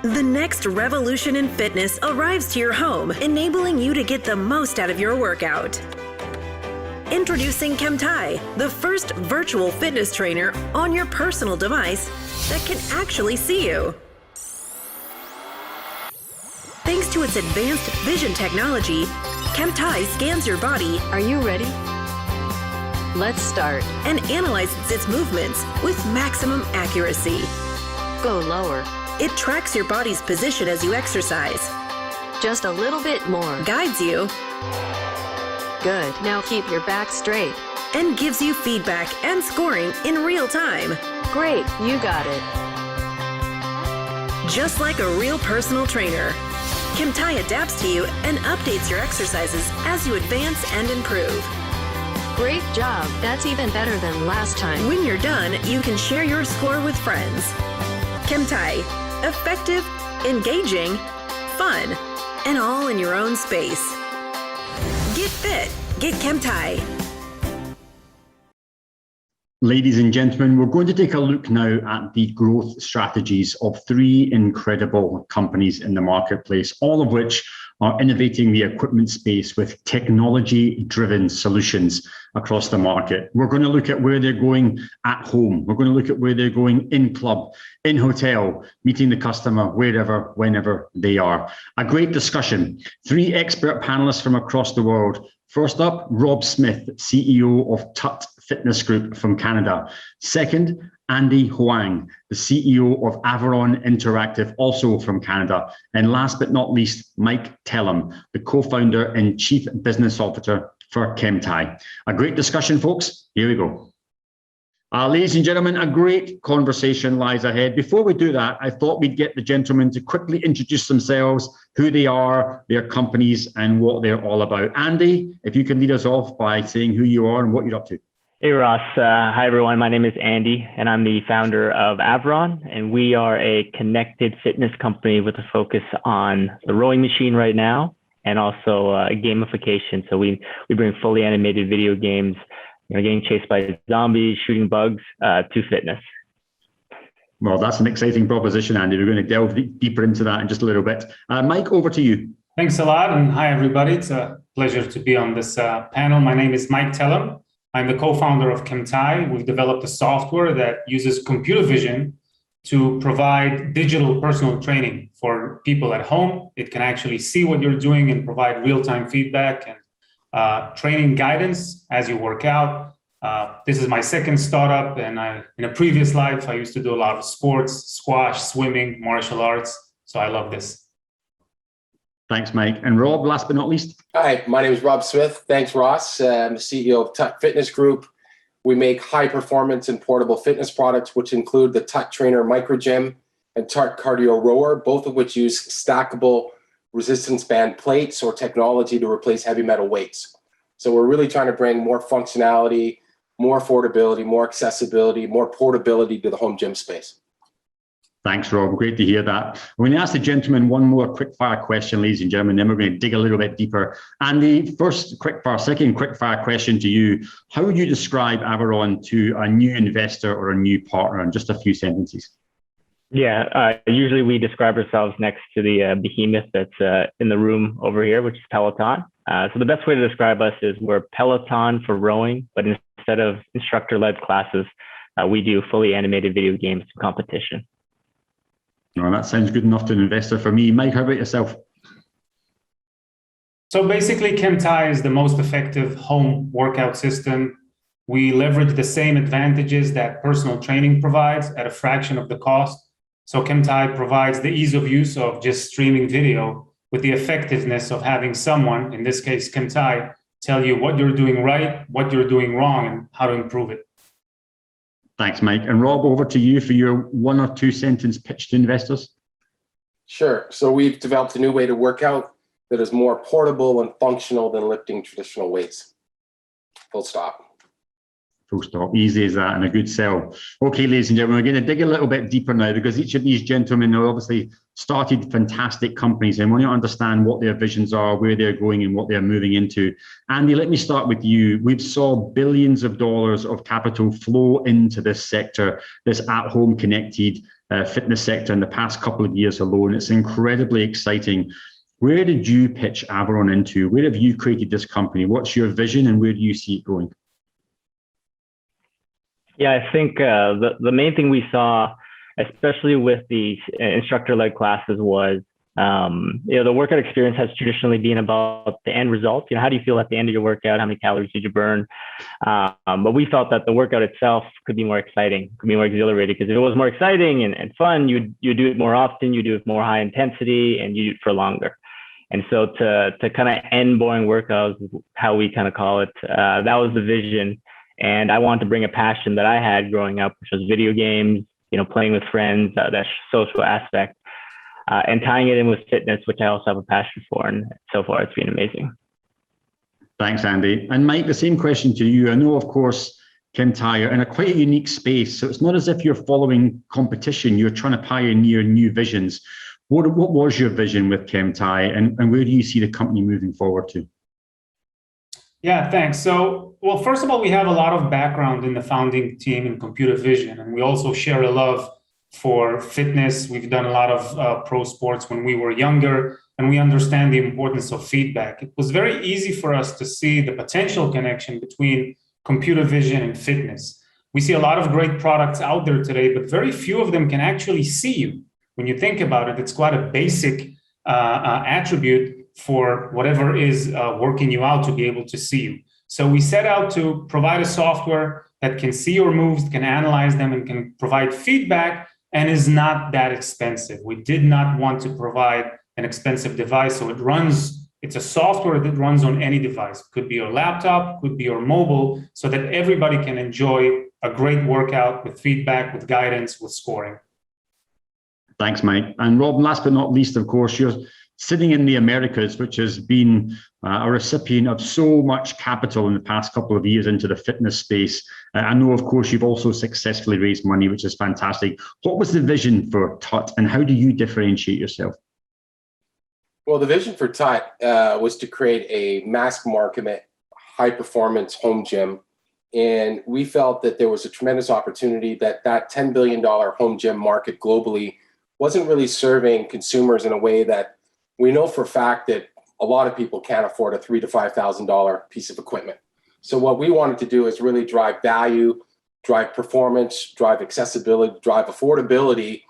The next revolution in fitness arrives to your home, enabling you to get the most out of your workout. Introducing Chemtai, the first virtual fitness trainer on your personal device that can actually see you. Thanks to its advanced vision technology, Kemtai scans your body. Are you ready? Let's start. And analyzes its movements with maximum accuracy. Go lower. It tracks your body's position as you exercise. Just a little bit more. Guides you. Good. Now keep your back straight. And gives you feedback and scoring in real time. Great, you got it. Just like a real personal trainer, Kemtai adapts to you and updates your exercises as you advance and improve. Great job. That's even better than last time. When you're done, you can share your score with friends. Kemtai. Effective, engaging, fun, and all in your own space. Get fit. Get Kemtai. Ladies and gentlemen, we're going to take a look now at the growth strategies of three incredible companies in the marketplace, all of which are innovating the equipment space with technology-driven solutions across the market. We're going to look at where they're going at home. We're going to look at where they're going in club, in hotel, meeting the customer wherever, whenever they are. A great discussion. Three expert panelists from across the world. First up, Rob Smith, CEO of TUT Fitness Group from Canada. Second, Andy Hoang, the CEO of Aviron Interactive, also from Canada. And last but not least, Mike Telem, the co-founder and chief business officer for Chemtai. A great discussion, folks. Here we go. Ladies and gentlemen, a great conversation lies ahead. Before we do that, I thought we'd get the gentlemen to quickly introduce themselves, who they are, their companies, and what they're all about. Andy, if you can lead us off by saying who you are and what you're up to. Hey, Ross. Hi, everyone. My name is Andy, and I'm the founder of Aberron, and we are a connected fitness company with a focus on the rowing machine right now, and also gamification. So we bring fully animated video games, getting chased by zombies, shooting bugs, to fitness. Well, that's an exciting proposition, Andy. We're going to delve deeper into that in just a little bit. Mike, over to you. Thanks a lot, and hi, everybody. It's a pleasure to be on this panel. My name is Mike Telem. I'm the co-founder of Chemtai. We've developed a software that uses computer vision to provide digital personal training for people at home. It can actually see what you're doing and provide real-time feedback and training guidance as you work out. This is my second startup, and in a previous life, I used to do a lot of sports, squash, swimming, martial arts. So I love this. Thanks, Mike. And Rob, last but not least. Hi, my name is Rob Smith. Thanks, Ross. I'm the CEO of TUT Fitness Group. We make high performance and portable fitness products, which include the TUT Trainer Micro Gym and TUT Cardio Rower, both of which use stackable resistance band plates or technology to replace heavy metal weights. So we're really trying to bring more functionality, more affordability, more accessibility, more portability to the home gym space. Thanks, Rob. Great to hear that. I'm going to ask the gentleman one more quick-fire question, ladies and gentlemen, then we're going to dig a little bit deeper. Andy, first quick-fire, second quick-fire question to you. How would you describe Aberron to a new investor or a new partner in just a few sentences? Yeah, usually we describe ourselves next to the behemoth that's in the room over here, which is Peloton. So the best way to describe us is we're Peloton for rowing, but instead of instructor-led classes, we do fully animated video games competition. Well, that sounds good enough to an investor for me. Mike, how about yourself? So basically, Chemtai is the most effective home workout system. We leverage the same advantages that personal training provides at a fraction of the cost. So Chemtai provides the ease of use of just streaming video with the effectiveness of having someone, in this case, Chemtai, tell you what you're doing right, what you're doing wrong, and how to improve it. Thanks, Mike. And Rob, over to you for your 1 or 2 sentence pitch to investors. Sure. So we've developed a new way to work out that is more portable and functional than lifting traditional weights. Full stop. Full stop. Easy as that, and a good sell. Okay, ladies and gentlemen, we're going to dig a little bit deeper now because each of these gentlemen have obviously started fantastic companies and want to understand what their visions are, where they're going and what they're moving into. Andy, let me start with you. We've saw billions of dollars of capital flow into this sector, this at-home connected fitness sector in the past couple of years alone. It's incredibly exciting. Where did you pitch Aberron into? Where have you created this company? What's your vision and where do you see it going? Yeah, I think the main thing we saw, especially with the instructor-led classes, was the workout experience has traditionally been about the end result. How do you feel at the end of your workout? How many calories did you burn? But we felt that the workout itself could be more exciting, could be more exhilarating, because if it was more exciting and fun, you do it more often, you do it more high intensity, and you do it for longer. And so to kind of end boring workouts, how we kind of call it, that was the vision. And I wanted to bring a passion that I had growing up, which was video games, playing with friends, that social aspect, and tying it in with fitness, which I also have a passion for. And so far, it's been amazing. Thanks, Andy. And Mike, the same question to you. I know, of course, Kemtai are in quite a unique space. So it's not as if you're following competition. You're trying to pioneer new visions. What was your vision with Chemtai, and where do you see the company moving forward to? Yeah, thanks. So, well, first of all, we have a lot of background in the founding team in computer vision, and we also share a love for fitness. We've done a lot of pro sports when we were younger, and we understand the importance of feedback. It was very easy for us to see the potential connection between computer vision and fitness. We see a lot of great products out there today, but very few of them can actually see you. When you think about it, it's quite a basic attribute for whatever is working you out to be able to see you. So we set out to provide a software that can see your moves, can analyze them, and can provide feedback, and is not that expensive. We did not want to provide an expensive device. So it's a software that runs on any device. It could be your laptop, could be your mobile, so that everybody can enjoy a great workout with feedback, with guidance, with scoring. Thanks, Mike. And Rob, last but not least, of course, you're sitting in the Americas, which has been a recipient of so much capital in the past couple of years into the fitness space. I know, of course, you've also successfully raised money, which is fantastic. What was the vision for TUT, and how do you differentiate yourself? Well, the vision for TUT was to create a mass market, high-performance home gym. And we felt that there was a tremendous opportunity that $10 billion home gym market globally wasn't really serving consumers in a way that we know for a fact that a lot of people can't afford a $3,000 to $5,000 piece of equipment. So what we wanted to do is really drive value, drive performance, drive accessibility, drive affordability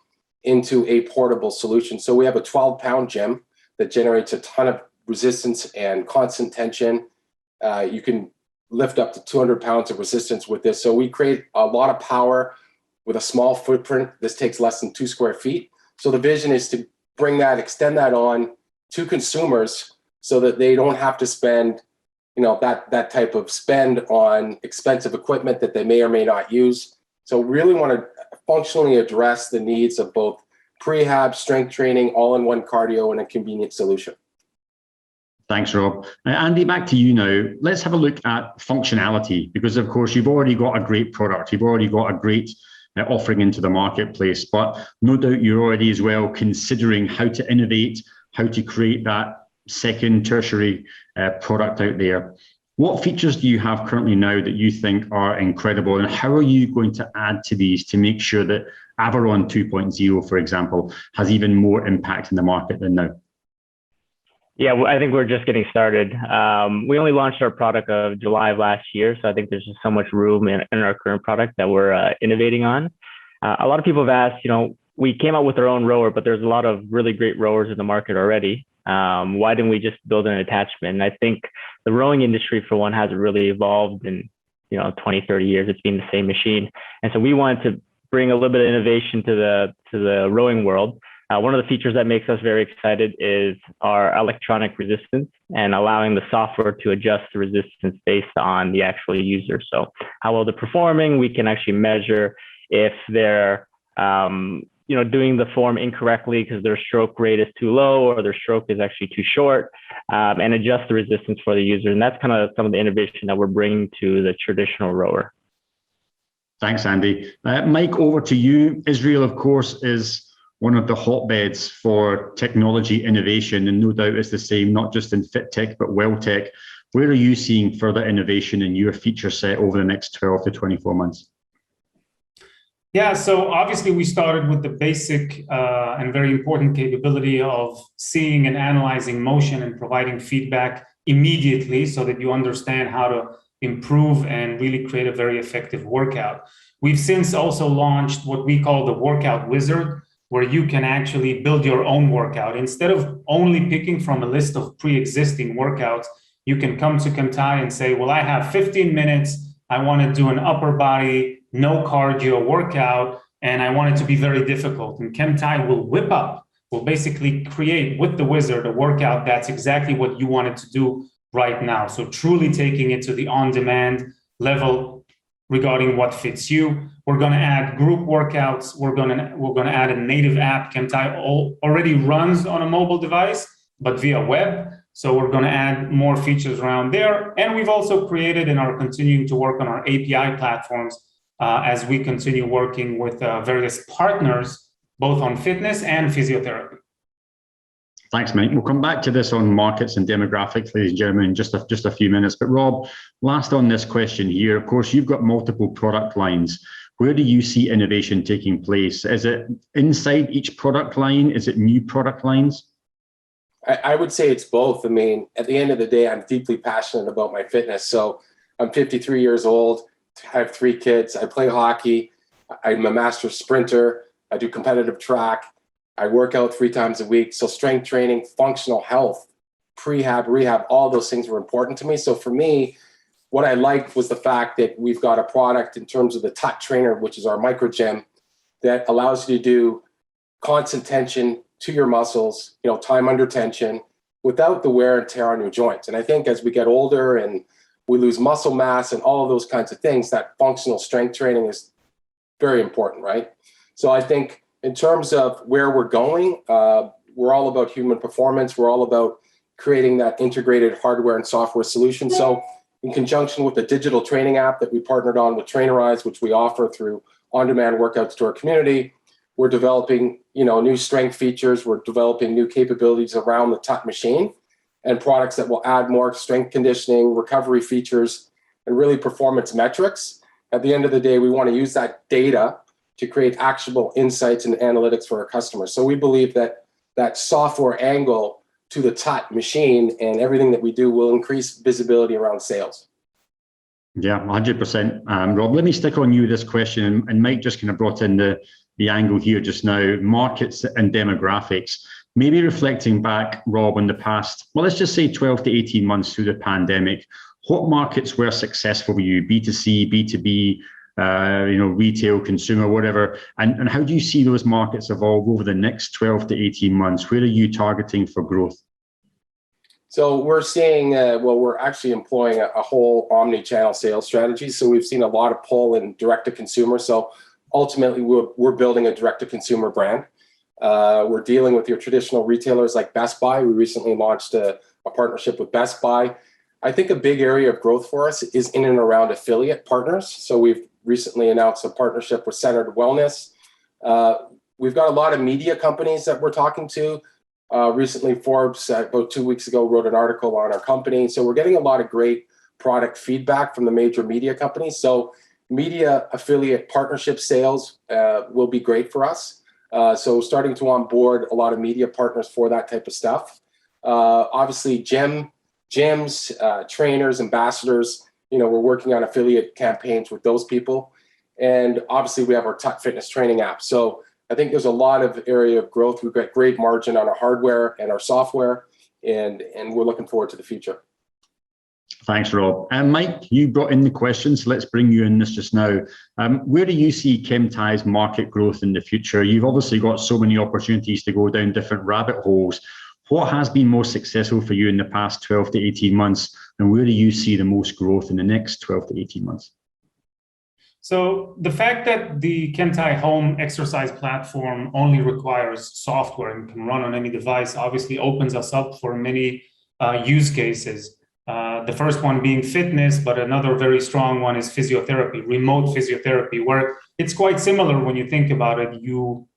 into a portable solution. So we have a 12-pound gym that generates a ton of resistance and constant tension. You can lift up to 200 pounds of resistance with this. So we create a lot of power with a small footprint. This takes less than 2 square feet. So the vision is to bring that, extend that on to consumers so that they don't have to spend, that type of spend on expensive equipment that they may or may not use. So really want to functionally address the needs of both prehab, strength training, all-in-one cardio, and a convenient solution. Thanks, Rob. Andy, back to you now. Let's have a look at functionality, because of course you've already got a great product. You've already got a great offering into the marketplace, but no doubt you're already as well considering how to innovate, how to create that second, tertiary product out there. What features do you have currently now that you think are incredible, and how are you going to add to these to make sure that Aviron 2.0, for example, has even more impact in the market than now? Yeah, I think we're just getting started. We only launched our product of July of last year, so I think there's just so much room in our current product that we're innovating on. A lot of people have asked, we came out with our own rower, but there's a lot of really great rowers in the market already. Why didn't we just build an attachment? And I think the rowing industry, for one, hasn't really evolved in 20, 30 years. It's been the same machine. And so we wanted to bring a little bit of innovation to the rowing world. One of the features that makes us very excited is our electronic resistance and allowing the software to adjust the resistance based on the actual user. So how well they're performing, we can actually measure if they're doing the form incorrectly because their stroke rate is too low or their stroke is actually too short, and adjust the resistance for the user. And that's kind of some of the innovation that we're bringing to the traditional rower. Thanks, Andy. Mike, over to you. Israel, of course, is one of the hotbeds for technology innovation, and no doubt it's the same, not just in fit tech, but well tech. Where are you seeing further innovation in your feature set over the next 12 to 24 months? Yeah, so obviously we started with the basic and very important capability of seeing and analyzing motion and providing feedback immediately so that you understand how to improve and really create a very effective workout. We've since also launched what we call the Workout Wizard, where you can actually build your own workout. Instead of only picking from a list of pre-existing workouts, you can come to Kemtai and say, well, I have 15 minutes. I want to do an upper body, no cardio workout, and I want it to be very difficult. And Chemtai will basically create with the wizard a workout that's exactly what you want it to do right now. So truly taking it to the on-demand level regarding what fits you. We're going to add group workouts. We're going to add a native app. Chemtai already runs on a mobile device, but via web. So we're going to add more features around there. And we've also created and are continuing to work on our API platforms as we continue working with various partners, both on fitness and physiotherapy. Thanks, Mike. We'll come back to this on markets and demographics, ladies and gentlemen, in just a few minutes. But Rob, last on this question here, of course, you've got multiple product lines. Where do you see innovation taking place? Is it inside each product line? Is it new product lines? I would say it's both. I mean, at the end of the day, I'm deeply passionate about my fitness. So I'm 53 years old. I have 3 kids. I play hockey. I'm a master sprinter. I do competitive track. I work out 3 times a week. So strength training, functional health, prehab, rehab, all those things were important to me. So for me, what I liked was the fact that we've got a product in terms of the TUT trainer, which is our micro gym, that allows you to do constant tension to your muscles, time under tension without the wear and tear on your joints. And I think as we get older and we lose muscle mass and all of those kinds of things, that functional strength training is very important, right? So I think in terms of where we're going, we're all about human performance. We're all about creating that integrated hardware and software solution. So in conjunction with the digital training app that we partnered on with Trainerize, which we offer through on-demand workouts to our community, we're developing, new strength features. We're developing new capabilities around the TUT machine and products that will add more strength conditioning, recovery features, and really performance metrics. At the end of the day, we want to use that data to create actionable insights and analytics for our customers. So we believe that software angle to the TUT machine and everything that we do will increase visibility around sales. Yeah, 100%. Rob, let me stick on you this question, and Mike just kind of brought in the angle here just now, markets and demographics. Maybe reflecting back, Rob, on the past, well, let's just say 12 to 18 months through the pandemic, what markets were successful for you, B2C, B2B, retail, consumer, whatever, and how do you see those markets evolve over the next 12 to 18 months? Where are you targeting for growth? So we're seeing, we're actually employing a whole omni-channel sales strategy. So we've seen a lot of pull in direct-to-consumer. So ultimately, we're building a direct-to-consumer brand. We're dealing with your traditional retailers like Best Buy. We recently launched a partnership with Best Buy. I think a big area of growth for us is in and around affiliate partners. So we've recently announced a partnership with Centered Wellness. We've got a lot of media companies that we're talking to. Recently, Forbes, about 2 weeks ago, wrote an article on our company. So we're getting a lot of great product feedback from the major media companies. So media affiliate partnership sales will be great for us. So starting to onboard a lot of media partners for that type of stuff. Obviously, gyms, trainers, ambassadors, we're working on affiliate campaigns with those people. And obviously, we have our TUT Fitness training app. So I think there's a lot of area of growth. We've got great margin on our hardware and our software, and we're looking forward to the future. Thanks, Rob. And Mike, you brought in the questions. So let's bring you in this just now. Where do you see Chemtai's market growth in the future? You've obviously got so many opportunities to go down different rabbit holes. What has been most successful for you in the past 12 to 18 months? And where do you see the most growth in the next 12 to 18 months? So the fact that the Kemtai home exercise platform only requires software and can run on any device obviously opens us up for many use cases. The first one being fitness, but another very strong one is physiotherapy, remote physiotherapy, where it's quite similar when you think about it. You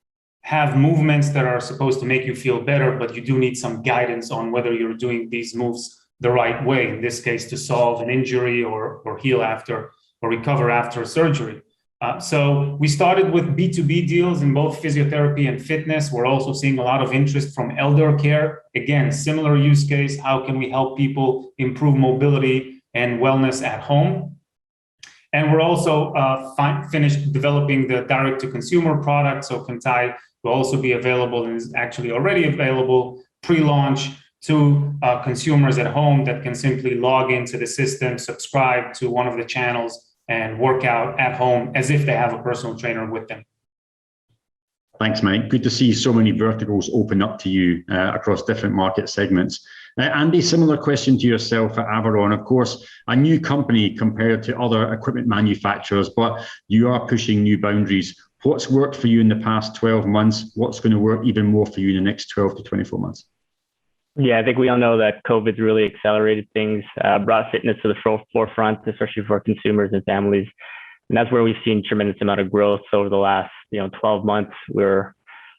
have movements that are supposed to make you feel better, but you do need some guidance on whether you're doing these moves the right way, in this case, to solve an injury or heal after or recover after surgery. So we started with B2B deals in both physiotherapy and fitness. We're also seeing a lot of interest from elder care. Again, similar use case. How can we help people improve mobility and wellness at home? And we're also finished developing the direct-to-consumer product. So Kemtai will also be available and is actually already available pre-launch to consumers at home that can simply log into the system, subscribe to one of the channels, and work out at home as if they have a personal trainer with them. Thanks, Mike. Good to see so many verticals open up to you across different market segments. Andy, similar question to yourself at Aberron. Of course, a new company compared to other equipment manufacturers, but you are pushing new boundaries. What's worked for you in the past 12 months? What's going to work even more for you in the next 12 to 24 months? Yeah, I think we all know that COVID's really accelerated things, brought fitness to the forefront, especially for consumers and families. And that's where we've seen tremendous amount of growth over the last 12 months. We're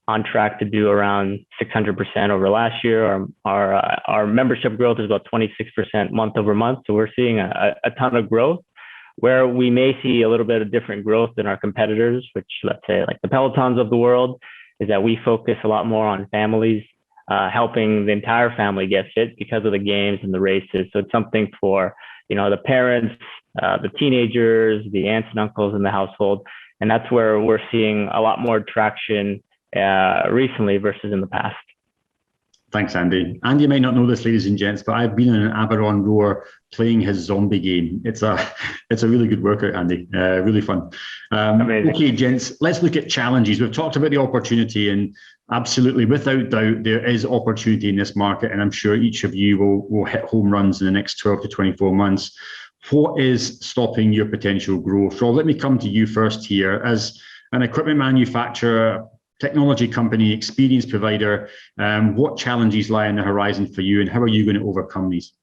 on track to do around 600% over last year. Our membership growth is about 26% month over month. So we're seeing a ton of growth. Where we may see a little bit of different growth than our competitors, which let's say like the Pelotons of the world, is that we focus a lot more on families, helping the entire family get fit because of the games and the races. So it's something for, the parents, the teenagers, the aunts and uncles in the household. And that's where we're seeing a lot more traction recently versus in the past. Thanks, Andy. Andy, you may not know this, ladies and gents, but I've been in an Aberron rower playing his zombie game. It's a really good workout, Andy. Really fun. Okay, gents, let's look at challenges. We've talked about the opportunity, and absolutely, without doubt, there is opportunity in this market, and I'm sure each of you will hit home runs in the next 12 to 24 months. What is stopping your potential growth? Rob, let me come to you first here. As an equipment manufacturer, technology company, experience provider, what challenges lie on the horizon for you, and how are you going to overcome these?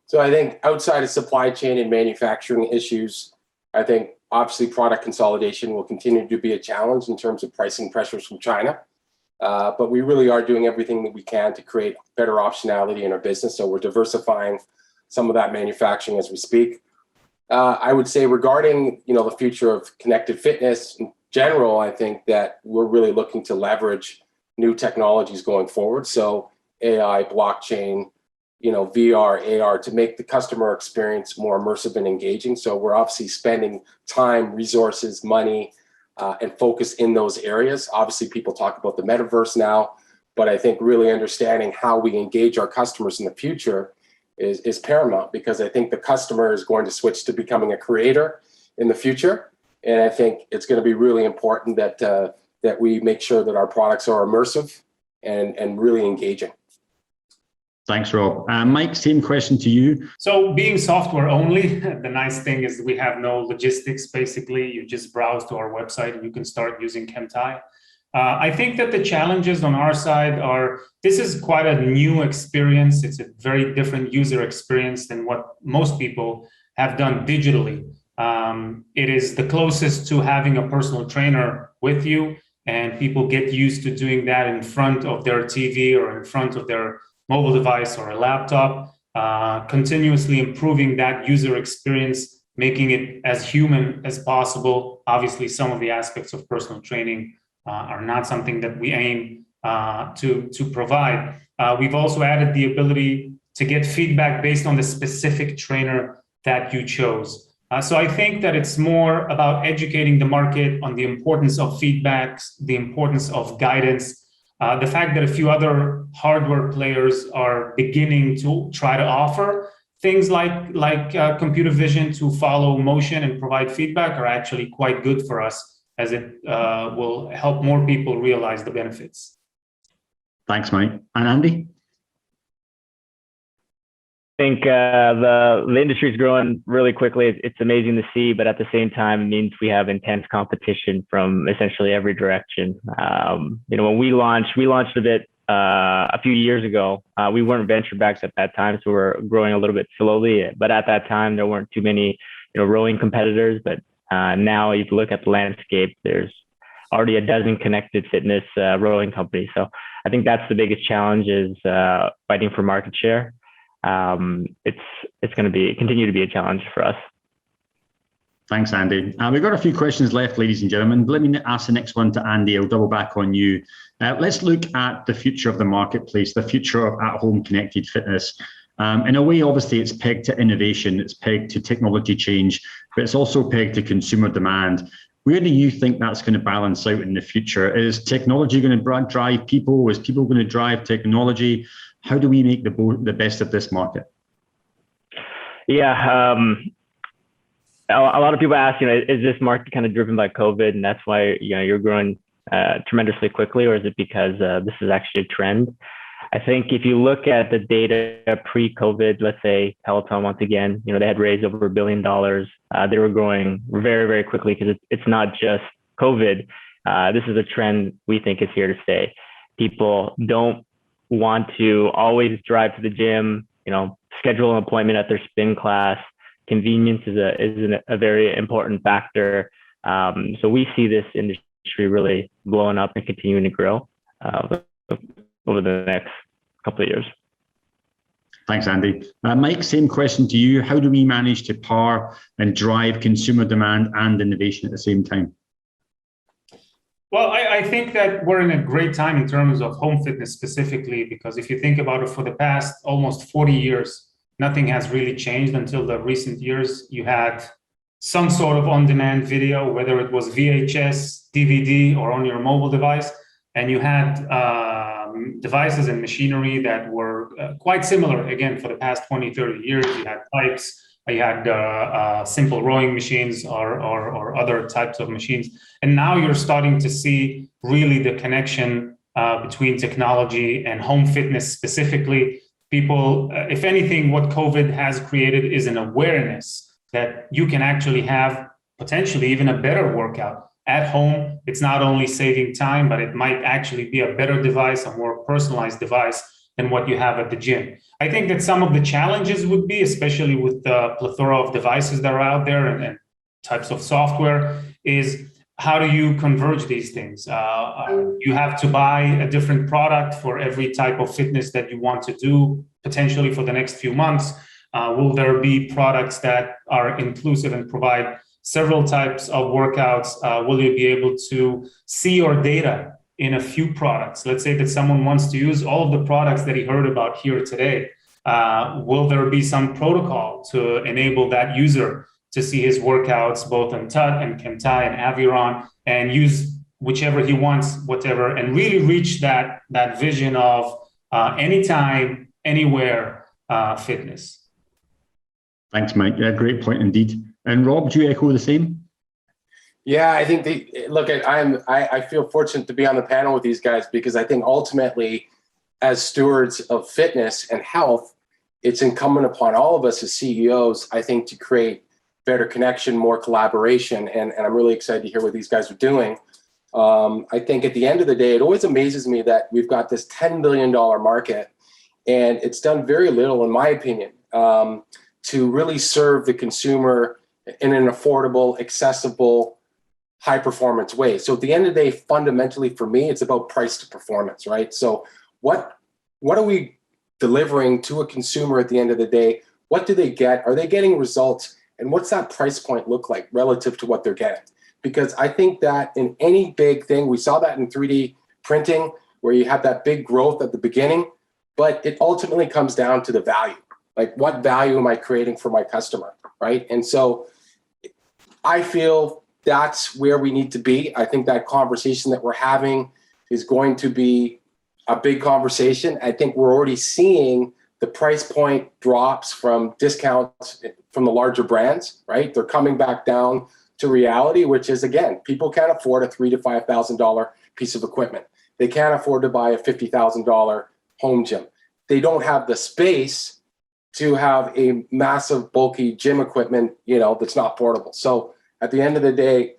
So I think outside of supply chain and manufacturing issues, I think obviously product consolidation will continue to be a challenge in terms of pricing pressures from China. But we really are doing everything that we can to create better optionality in our business. So we're diversifying some of that manufacturing as we speak. I would say regarding the future of connected fitness in general, I think that we're really looking to leverage new technologies going forward. So AI, blockchain, VR, AR to make the customer experience more immersive and engaging. So we're obviously spending time, resources, money, and focus in those areas. Obviously, people talk about the metaverse now, but I think really understanding how we engage our customers in the future is paramount, because I think the customer is going to switch to becoming a creator in the future. And I think it's going to be really important that we make sure that our products are immersive and really engaging. Thanks, Rob. Mike, same question to you. So being software only, the nice thing is we have no logistics. Basically, you just browse to our website and you can start using Chemtai. I think that the challenges on our side are, this is quite a new experience. It's a very different user experience than what most people have done digitally. It is the closest to having a personal trainer with you, and people get used to doing that in front of their TV or in front of their mobile device or a laptop, continuously improving that user experience, making it as human as possible. Obviously, some of the aspects of personal training are not something that we aim to provide. We've also added the ability to get feedback based on the specific trainer that you chose. So I think that it's more about educating the market on the importance of feedbacks, the importance of guidance, the fact that a few other hardware players are beginning to try to offer things like computer vision to follow motion and provide feedback are actually quite good for us, as it will help more people realize the benefits. Thanks, Mike. And Andy? I think the industry is growing really quickly. It's amazing to see, but at the same time, it means we have intense competition from essentially every direction. When we launched a bit a few years ago. We weren't venture backed at that time, so we're growing a little bit slowly. But at that time, there weren't too many rowing competitors. But now, if you look at the landscape, there's already a dozen connected fitness rowing companies. So I think that's the biggest challenge, is fighting for market share. It's going to continue to be a challenge for us. Thanks, Andy. We've got a few questions left, ladies and gentlemen. Let me ask the next one to Andy. I'll double back on you. Let's look at the future of the marketplace, the future of at-home connected fitness. In a way, obviously, it's pegged to innovation, it's pegged to technology change, but it's also pegged to consumer demand. Where do you think that's going to balance out in the future? Is technology going to drive people? Is people going to drive technology? How do we make the best of this market? Yeah, a lot of people ask, is this market kind of driven by COVID, and that's why you're growing tremendously quickly, or is it because this is actually a trend? I think if you look at the data pre-COVID, let's say Peloton once again, they had raised over $1 billion. They were growing very, very quickly because it's not just COVID. This is a trend we think is here to stay. People don't want to always drive to the gym, schedule an appointment at their spin class. Convenience is a very important factor. So we see this industry really blowing up and continuing to grow over the next couple of years. Thanks, Andy. Mike, same question to you. How do we manage to power and drive consumer demand and innovation at the same time? Well, I think that we're in a great time in terms of home fitness specifically, because if you think about it, for the past almost 40 years, nothing has really changed until the recent years. You had some sort of on-demand video, whether it was VHS, DVD, or on your mobile device, and you had devices and machinery that were quite similar, again, for the past 20, 30 years. You had pipes, you had simple rowing machines or other types of machines. And now you're starting to see really the connection between technology and home fitness specifically. People, if anything, what COVID has created is an awareness that you can actually have potentially even a better workout at home. It's not only saving time, but it might actually be a better device, a more personalized device than what you have at the gym. I think that some of the challenges would be, especially with the plethora of devices that are out there and types of software, is how do you converge these things? You have to buy a different product for every type of fitness that you want to do, potentially for the next few months. Will there be products that are inclusive and provide several types of workouts? Will you be able to see your data in a few products? Let's say that someone wants to use all of the products that he heard about here today. Will there be some protocol to enable that user to see his workouts both on TUT and Kemtai and Aviron and use whichever he wants, whatever, and really reach that vision of anytime, anywhere fitness. Thanks, Mike. Yeah, great point indeed. And Rob, do you echo the same? Yeah, I think I feel fortunate to be on the panel with these guys, because I think ultimately, as stewards of fitness and health, it's incumbent upon all of us as CEOs, I think, to create better connection, more collaboration. And I'm really excited to hear what these guys are doing. I think at the end of the day, it always amazes me that we've got this $10 billion market, and it's done very little, in my opinion, to really serve the consumer in an affordable, accessible, high performance way. So at the end of the day, fundamentally for me, it's about price to performance, right? So what are we delivering to a consumer at the end of the day? What do they get? Are they getting results? And what's that price point look like relative to what they're getting? Because I think that in any big thing, we saw that in 3D printing, where you have that big growth at the beginning, but it ultimately comes down to the value. Like, what value am I creating for my customer, right? And so I feel that's where we need to be. I think that conversation that we're having is going to be a big conversation. I think we're already seeing the price point drops from discounts from the larger brands, right? They're coming back down to reality, which is, again, people can't afford a $3,000 to $5,000 piece of equipment. They can't afford to buy a $50,000 home gym. They don't have the space to have a massive, bulky gym equipment, that's not portable. So at the end of the day,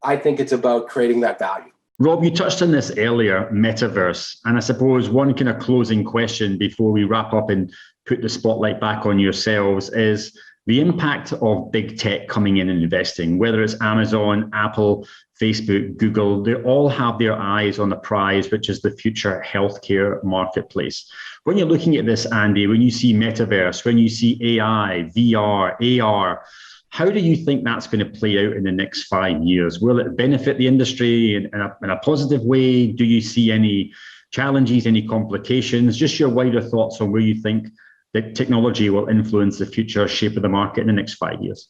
I think it's about creating that value. Rob, you touched on this earlier, metaverse. And I suppose one kind of closing question before we wrap up and put the spotlight back on yourselves is the impact of big tech coming in and investing, whether it's Amazon, Apple, Facebook, Google. They all have their eyes on the prize, which is the future healthcare marketplace. When you're looking at this, Andy, when you see metaverse, when you see AI, VR, AR, How do you think that's going to play out in the next 5 years? Will it benefit the industry in a positive way? Do you see any challenges, any complications? Just your wider thoughts on where you think that technology will influence the future shape of the market in the next 5 years.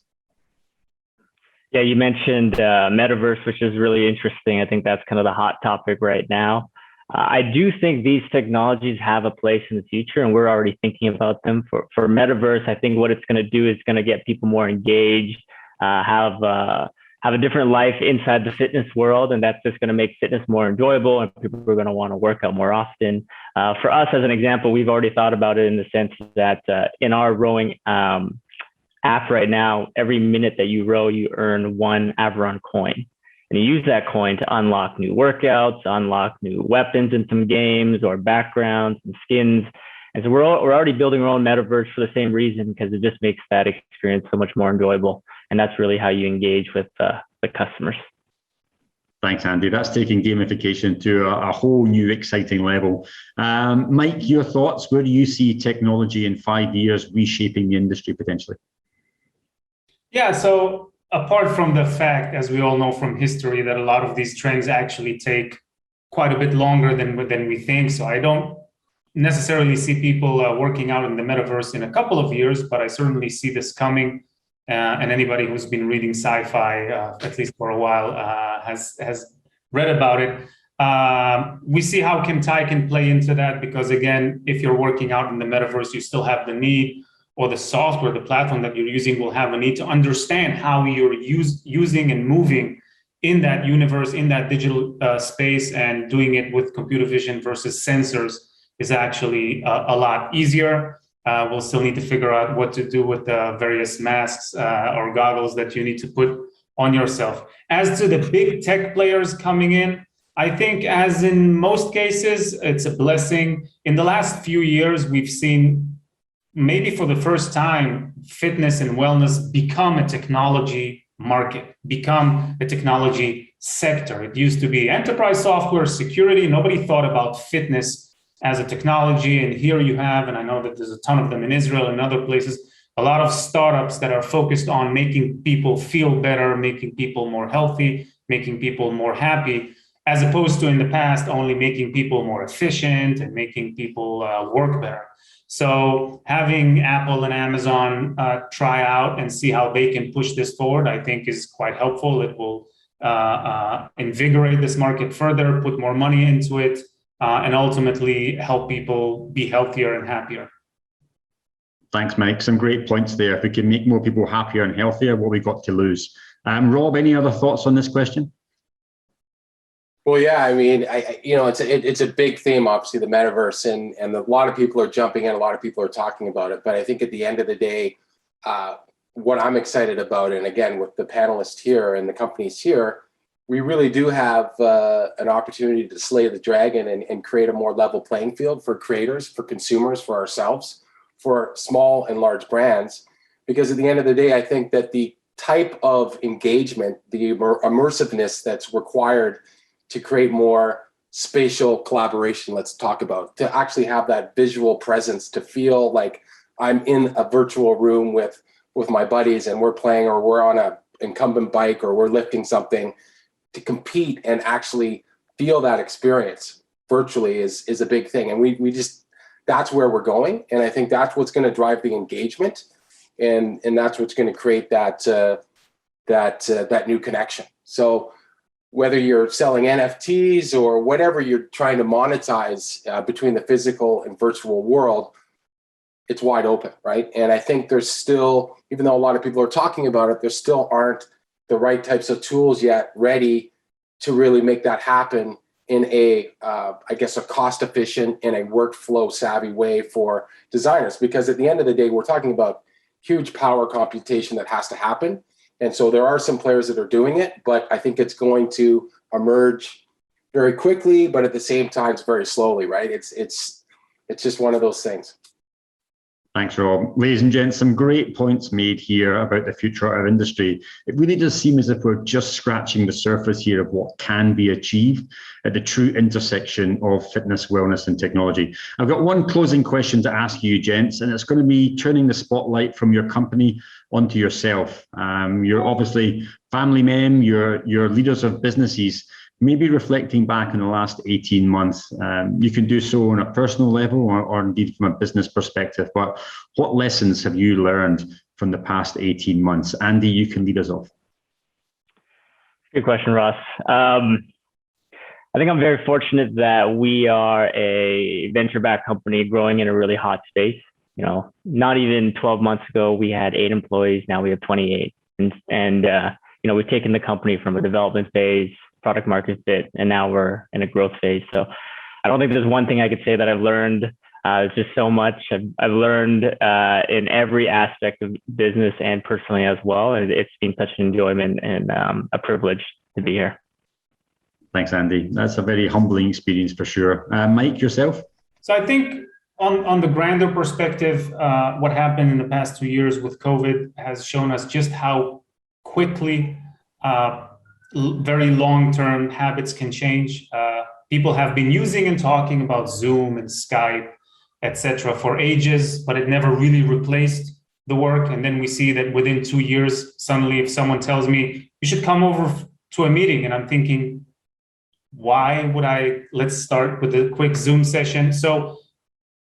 Yeah, you mentioned metaverse, which is really interesting. I think that's kind of the hot topic right now. I do think these technologies have a place in the future, and we're already thinking about them. For metaverse, I think what it's going to do is going to get people more engaged, have a different life inside the fitness world, and that's just going to make fitness more enjoyable, and people are going to want to work out more often. For us, as an example, we've already thought about it in the sense that in our rowing app right now, every minute that you row, you earn 1 Aberron coin. And you use that coin to unlock new workouts, unlock new weapons in some games or backgrounds and skins. And so we're already building our own metaverse for the same reason, because it just makes that experience so much more enjoyable. And that's really how you engage with the customers. Thanks, Andy. That's taking gamification to a whole new exciting level. Mike, your thoughts? Where do you see technology in 5 years reshaping the industry potentially? Yeah, so apart from the fact, as we all know from history, that a lot of these trends actually take quite a bit longer than we think. So I don't necessarily see people working out in the metaverse in a couple of years, but I certainly see this coming. And anybody who's been reading sci-fi, at least for a while, has read about it. We see how Kemtai can play into that, because again, if you're working out in the metaverse, you still have the need, or the software, the platform that you're using will have a need to understand how you're using and moving in that universe, in that digital space, and doing it with computer vision versus sensors is actually a lot easier. We'll still need to figure out what to do with the various masks or goggles that you need to put on yourself. As to the big tech players coming in, I think as in most cases, it's a blessing. In the last few years, we've seen maybe for the first time, fitness and wellness become a technology market, become a technology sector. It used to be enterprise software, security. Nobody thought about fitness as a technology. And here you have, and I know that there's a ton of them in Israel and other places, a lot of startups that are focused on making people feel better, making people more healthy, making people more happy, as opposed to in the past, only making people more efficient and making people work better. So having Apple and Amazon try out and see how they can push this forward, I think is quite helpful. It will invigorate this market further, put more money into it, and ultimately help people be healthier and happier. Thanks, Mike. Some great points there. If we can make more people happier and healthier, what we got to lose. Rob, any other thoughts on this question? Well, yeah, I mean, it's a big theme, obviously, the metaverse, and a lot of people are jumping in, a lot of people are talking about it. But I think at the end of the day, what I'm excited about, and again, with the panelists here and the companies here, we really do have an opportunity to slay the dragon and create a more level playing field for creators, for consumers, for ourselves, for small and large brands. Because at the end of the day, I think that the type of engagement, the immersiveness that's required to create more spatial collaboration, let's talk about, to actually have that visual presence, to feel like I'm in a virtual room with my buddies and we're playing, or we're on a incumbent bike, or we're lifting something, to compete and actually feel that experience virtually is a big thing. And we just, that's where we're going. And I think that's what's going to drive the engagement. And that's what's going to create that new connection. So whether you're selling NFTs or whatever you're trying to monetize between the physical and virtual world, it's wide open, right? And I think there's still, even though a lot of people are talking about it, there still aren't the right types of tools yet ready to really make that happen in a cost efficient and a workflow savvy way for designers. Because at the end of the day, we're talking about huge power computation that has to happen. And so there are some players that are doing it, but I think it's going to emerge very quickly, but at the same time, it's very slowly, right? It's just one of those things. Thanks, Rob. Ladies and gents, some great points made here about the future of our industry. It really does seem as if we're just scratching the surface here of what can be achieved at the true intersection of fitness, wellness, and technology. I've got one closing question to ask you, gents, and it's going to be turning the spotlight from your company onto yourself. You're obviously family men, you're leaders of businesses. Maybe reflecting back on the last 18 months, you can do so on a personal level or indeed from a business perspective, but what lessons have you learned from the past 18 months? Andy, you can lead us off. Good question, Ross. I think I'm very fortunate that we are a venture-backed company growing in a really hot space. You know, not even 12 months ago, we had 8 employees. Now we have 28. And you know, we've taken the company from a development phase, product market fit, and now we're in a growth phase. So I don't think there's one thing I could say that I've learned. It's just so much I've learned in every aspect of business and personally as well. And it's been such an enjoyment and a privilege to be here. Thanks, Andy. That's a very humbling experience for sure. Mike, yourself? So I think on the grander perspective, what happened in the past 2 years with COVID has shown us just how quickly very long-term habits can change. People have been using and talking about Zoom and Skype, etc., for ages, but it never really replaced the work. And then we see that within 2 years, suddenly if someone tells me, you should come over to a meeting, and I'm thinking, why would let's start with a quick Zoom session. So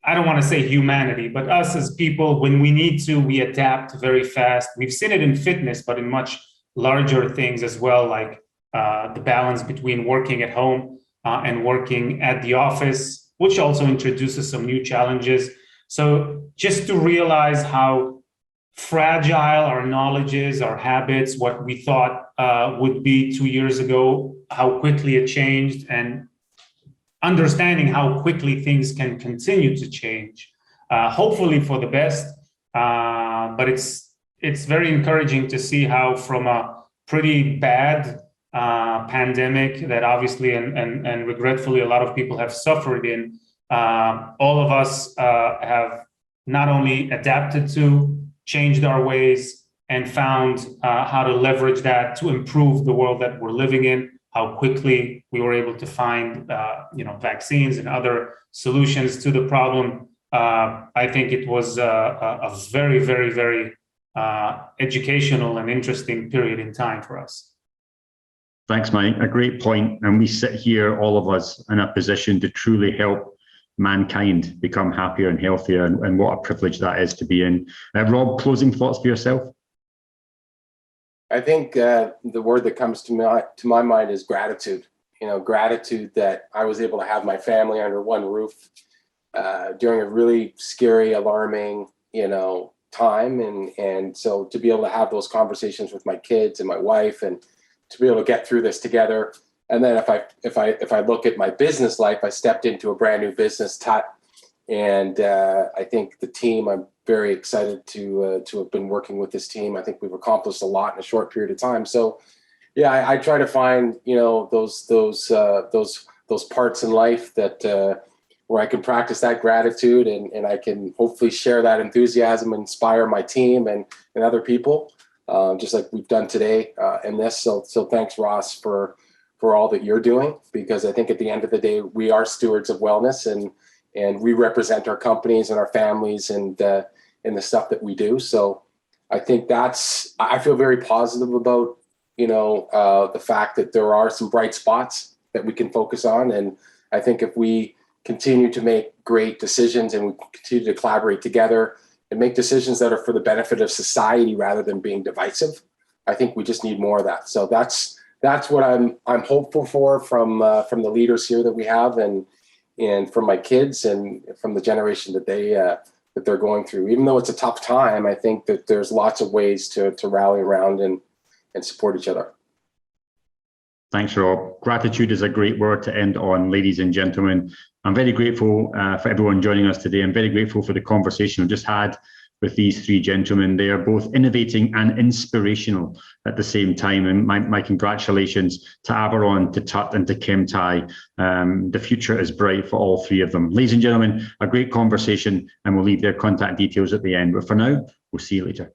I don't want to say humanity, but us as people, when we need to, we adapt very fast. We've seen it in fitness, but in much larger things as well, like the balance between working at home and working at the office, which also introduces some new challenges. So just to realize how fragile our knowledge is, our habits, what we thought would be 2 years ago, how quickly it changed, and understanding how quickly things can continue to change, hopefully for the best. But it's very encouraging to see how from a pretty bad pandemic that obviously and regretfully a lot of people have suffered in, all of us have not only adapted to, changed our ways, and found how to leverage that to improve the world that we're living in, how quickly we were able to find vaccines and other solutions to the problem. I think it was a very, very, very educational and interesting period in time for us. Thanks, Mike. A great point. And we sit here, all of us, in a position to truly help mankind become happier and healthier. And what a privilege that is to be in. Rob, closing thoughts for yourself? I think the word that comes to my mind is gratitude. You know, gratitude that I was able to have my family under one roof during a really scary, alarming, time. And so to be able to have those conversations with my kids and my wife and to be able to get through this together. And then if I look at my business life, I stepped into a brand new business, TUT, and I think the team, I'm very excited to have been working with this team. I think we've accomplished a lot in a short period of time. So, yeah, I try to find those parts in life that where I can practice that gratitude and I can hopefully share that enthusiasm, and inspire my team and other people, just like we've done today in this. So thanks, Ross, for all that you're doing, because I think at the end of the day, we are stewards of wellness and we represent our companies and our families and the stuff that we do. So I think I feel very positive about, the fact that there are some bright spots that we can focus on. And I think if we continue to make great decisions and we continue to collaborate together and make decisions that are for the benefit of society rather than being divisive, I think we just need more of that. So that's what I'm hopeful for from the leaders here that we have and from my kids and from the generation that they're going through. Even though it's a tough time, I think that there's lots of ways to rally around and support each other. Thanks, Rob. Gratitude is a great word to end on, ladies and gentlemen. I'm very grateful for everyone joining us today. I'm very grateful for the conversation we've just had. with these three gentlemen. They are both innovating and inspirational at the same time. And my congratulations to Aberron, to TUT, and to Kemtai. The future is bright for all three of them. Ladies and gentlemen, a great conversation, and we'll leave their contact details at the end. But for now, we'll see you later.